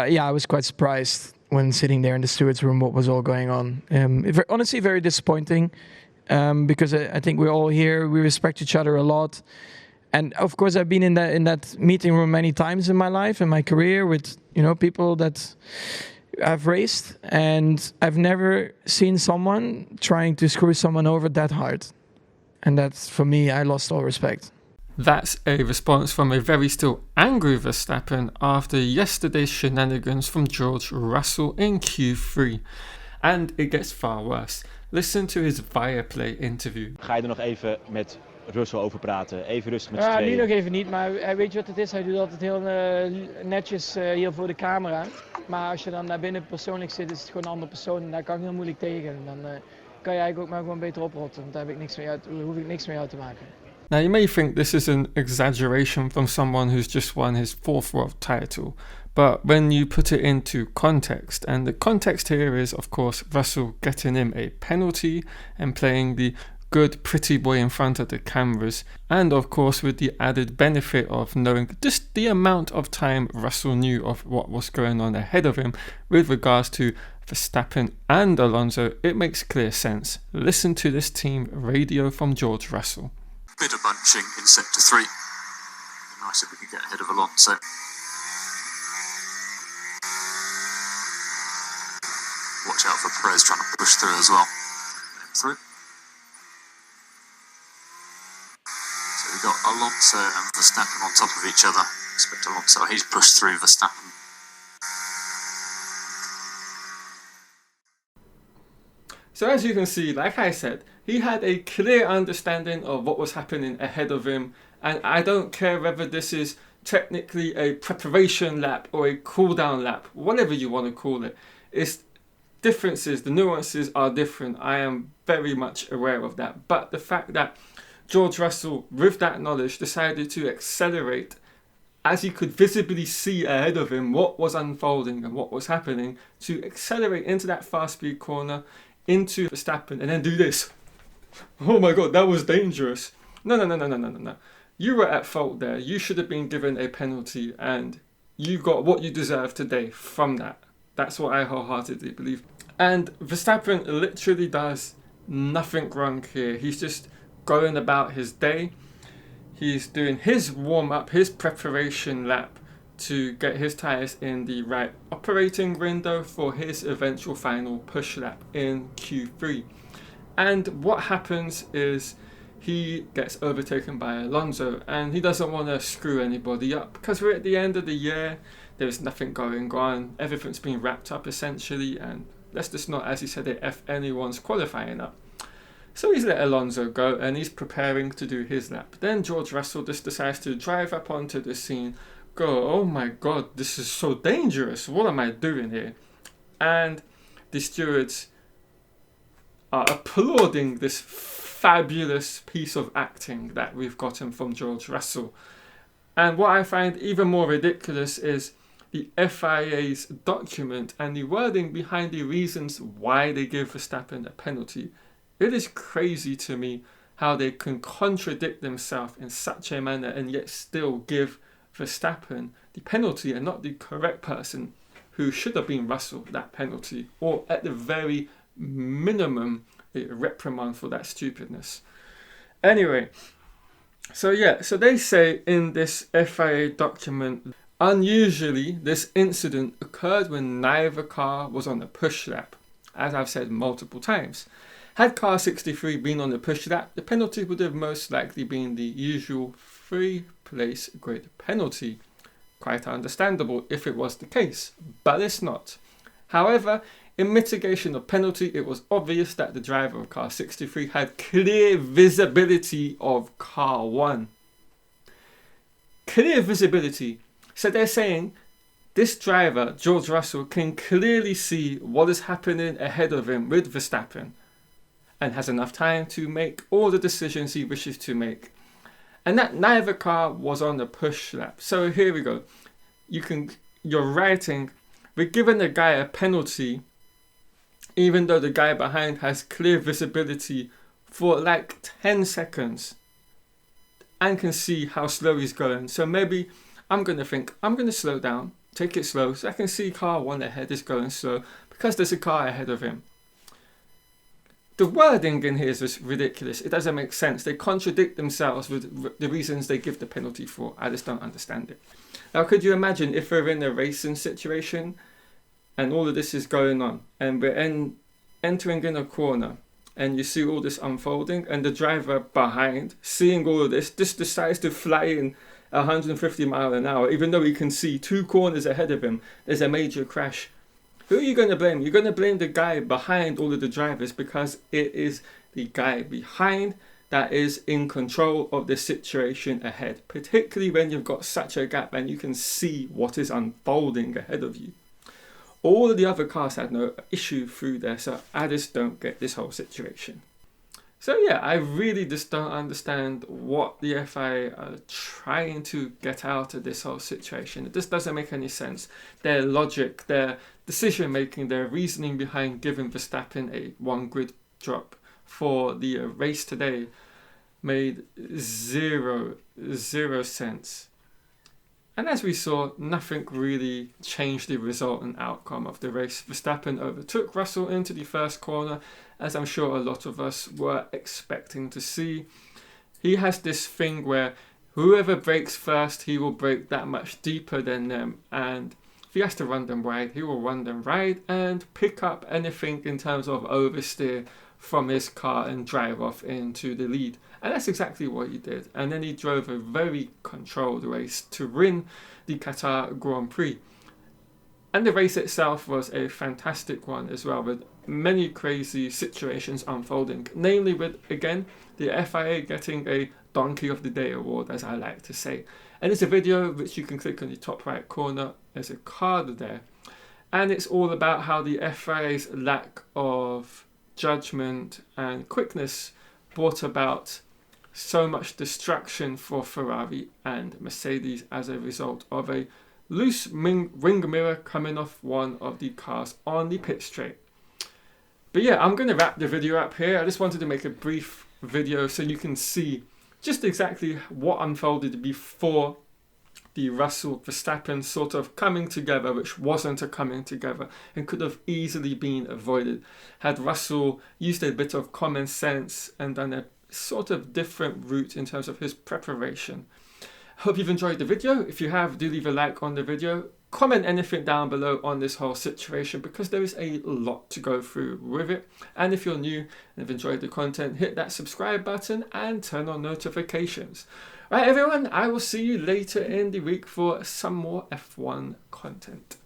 Yeah, I was quite surprised when sitting there in the stewards room what was all going on. Honestly, very disappointing because I think we're all here. We respect each other a lot. And of course, I've been in that meeting room many times in my life, in my career, with people that I've raced, and I've never seen someone trying to screw someone over that hard. And that's, for me, I lost all respect. That's a response from a very still angry Verstappen after yesterday's shenanigans from George Russell in Q3. And it gets far worse. Listen to his Viaplay interview. Ga je er nog even met Russell over praten? Even rustig met z'n tweeën? Nu nog even niet, maar weet je wat het is? Hij doet altijd heel netjes hier voor de camera. Maar als je dan naar binnen persoonlijk zit, is het gewoon een andere persoon. En daar kan ik heel moeilijk tegen. En dan kan je eigenlijk ook maar gewoon beter oprotten. Want daar hoef ik niks mee uit te maken. Now, you may think this is an exaggeration from someone who's just won his 4th world title, but when you put it into context, and the context here is, of course, Russell getting him a penalty and playing the good pretty boy in front of the cameras, and of course with the added benefit of knowing just the amount of time Russell knew of what was going on ahead of him with regards to Verstappen and Alonso, it makes clear sense. Listen to this team radio from George Russell. Bit of bunching in sector 3. Nice if we could get ahead of Alonso. Watch out for Perez trying to push through as well. Through. So we've got Alonso and Verstappen on top of each other. Expect Alonso, he's pushed through Verstappen. So as you can see, like I said, he had a clear understanding of what was happening ahead of him, and I don't care whether this is technically a preparation lap or a cool down lap, whatever you want to call it. It's differences, the nuances are different. I am very much aware of that. But the fact that George Russell, with that knowledge, decided to accelerate as he could visibly see ahead of him what was unfolding and what was happening, to accelerate into that fast speed corner, into Verstappen, and then do this. Oh my god, that was dangerous. No. You were at fault there. You should have been given a penalty, and you got what you deserve today from that. That's what I wholeheartedly believe. And Verstappen literally does nothing wrong here. He's just going about his day. He's doing his warm-up, his preparation lap to get his tyres in the right operating window for his eventual final push lap in Q3. And what happens is he gets overtaken by Alonso, and he doesn't want to screw anybody up because we're at the end of the year. There's nothing going on. Everything's been wrapped up essentially, and let's just not, as he said, F anyone's qualifying up. So he's let Alonso go and he's preparing to do his lap. Then George Russell just decides to drive up onto the scene, go, oh my god, this is so dangerous. What am I doing here? And the stewards are applauding this fabulous piece of acting that we've gotten from George Russell. And what I find even more ridiculous is the FIA's document and the wording behind the reasons why they give Verstappen a penalty. It is crazy to me how they can contradict themselves in such a manner and yet still give Verstappen the penalty and not the correct person who should have been Russell that penalty, or at the very minimum a reprimand for that stupidness. Anyway, so they say in this FIA document, unusually this incident occurred when neither car was on the push lap, as I've said multiple times. Had car 63 been on the push lap, the penalty would have most likely been the usual 3-place grid penalty. Quite understandable if it was the case, but it's not. However, in mitigation of penalty, it was obvious that the driver of car 63 had clear visibility of car 1. Clear visibility. So they're saying this driver, George Russell, can clearly see what is happening ahead of him with Verstappen and has enough time to make all the decisions he wishes to make. And that neither car was on the push lap. So here we go. You're writing, we're giving the guy a penalty even though the guy behind has clear visibility for like 10 seconds and can see how slow he's going. So maybe I'm going to think, I'm going to slow down take it slow. So I can see car 1 ahead is going slow because there's a car ahead of him. The wording in here is just ridiculous. It doesn't make sense. They contradict themselves with the reasons they give the penalty for. I just don't understand it. Now, could you imagine if we're in a racing situation and all of this is going on and we're entering in a corner and you see all this unfolding and the driver behind, seeing all of this, just decides to fly in 150 miles an hour, even though he can see 2 corners ahead of him, there's a major crash. Who are you going to blame? You're going to blame the guy behind all of the drivers because it is the guy behind that is in control of the situation ahead, particularly when you've got such a gap and you can see what is unfolding ahead of you. All of the other cars had no issue through there, so I just don't get this whole situation. So yeah, I really just don't understand what the FIA are trying to get out of this whole situation. It just doesn't make any sense. Their logic, their decision making, their reasoning behind giving Verstappen a 1 grid drop for the race today made zero sense. And as we saw, nothing really changed the result and outcome of the race. Verstappen overtook Russell into the first corner, as I'm sure a lot of us were expecting to see. He has this thing where whoever brakes first, he will brake that much deeper than them. And if he has to run them wide, he will run them right and pick up anything in terms of oversteer from his car and drive off into the lead. And that's exactly what he did. And then he drove a very controlled race to win the Qatar Grand Prix. And the race itself was a fantastic one as well, with many crazy situations unfolding. Namely with, again, the FIA getting a Donkey of the Day award, as I like to say. And it's a video which you can click on the top right corner. There's a card there. And it's all about how the FIA's lack of judgment and quickness brought about so much destruction for Ferrari and Mercedes as a result of a loose ring mirror coming off one of the cars on the pit straight. But yeah, I'm going to wrap the video up here. I just wanted to make a brief video so you can see just exactly what unfolded before the Russell Verstappen sort of coming together, which wasn't a coming together and could have easily been avoided had Russell used a bit of common sense and done a sort of different route in terms of his preparation. Hope you've enjoyed the video. If you have, do leave a like on the video. Comment anything down below on this whole situation because there is a lot to go through with it. And if you're new and have enjoyed the content, hit that subscribe button and turn on notifications. Right, everyone, I will see you later in the week for some more F1 content.